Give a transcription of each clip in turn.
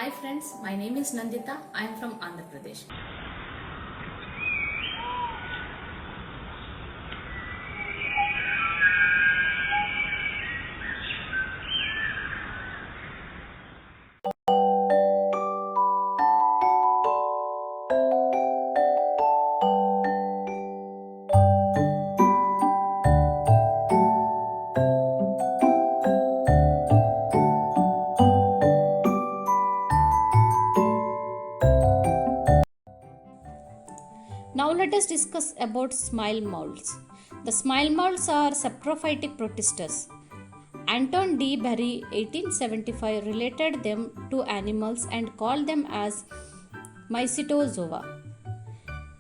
Hi friends, my name is Nandita. I am from Andhra Pradesh. Now let us discuss about smile molds. The smile molds are saprophytic protisters. Anton D. Berry 1875 related them to animals and called them as Mycetozoa.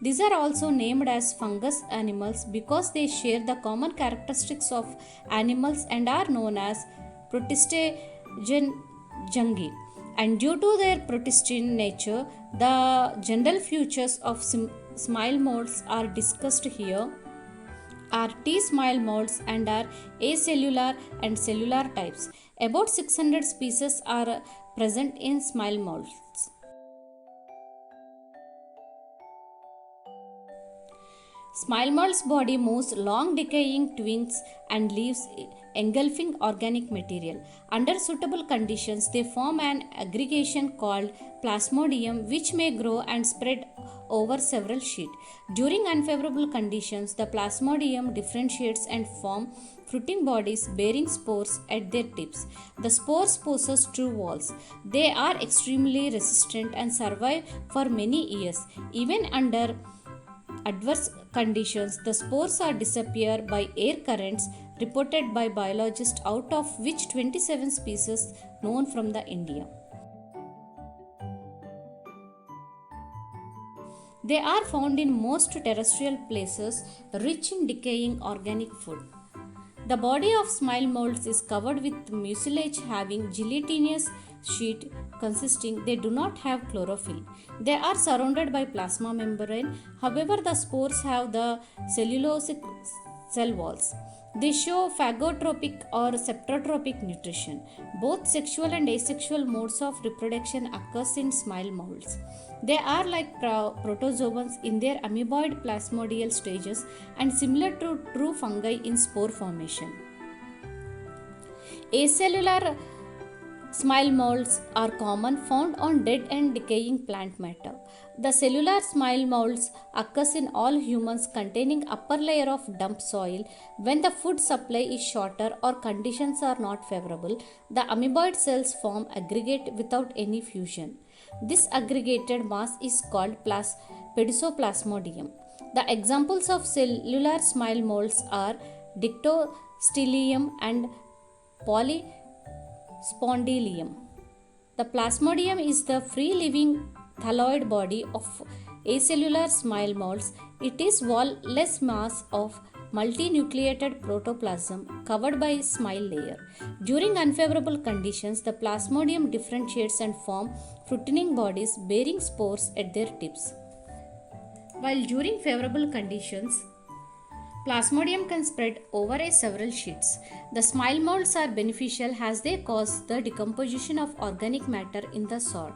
These are also named as fungus animals because they share the common characteristics of animals and are known as protistogen fungi. And due to their protistine nature, the general features of smile molds are discussed here are T smile molds and are acellular and cellular types. About 600 species are present in smile molds. Smile mold's body moves long decaying twigs and leaves engulfing organic material. Under suitable conditions, they form an aggregation called plasmodium which may grow and spread over several sheets. During unfavorable conditions, the plasmodium differentiates and form fruiting bodies bearing spores at their tips. The spores possess true walls. They are extremely resistant and survive for many years. Even under adverse conditions, the spores are disappear by air currents reported by biologists, out of which 27 species known from the India. They are found in most terrestrial places rich in decaying organic food. The body of smile molds is covered with mucilage having gelatinous sheet consisting they do not have chlorophyll. They are surrounded by plasma membrane. However, the spores have the cellulosic cell walls. They show phagotropic or septotropic nutrition. Both sexual and asexual modes of reproduction occurs in smile molds. They are like protozoans in their amoeboid plasmodial stages and similar to true fungi in spore formation. Acellular smile molds are common, found on dead and decaying plant matter. The cellular smile molds occurs in all humans containing upper layer of dump soil. When the food supply is shorter or conditions are not favorable, the amoeboid cells form aggregate without any fusion. This aggregated mass is called pedicoplasmodium. The examples of cellular smile molds are Dictyostelium and Polyspondylum. The plasmodium is the free living thalloid body of acellular smile molds. It is wall-less mass of multinucleated protoplasm covered by smile layer. During unfavorable conditions, the plasmodium differentiates and form fruiting bodies bearing spores at their tips. While during favorable conditions, plasmodium can spread over several sheets. The smile molds are beneficial as they cause the decomposition of organic matter in the soil.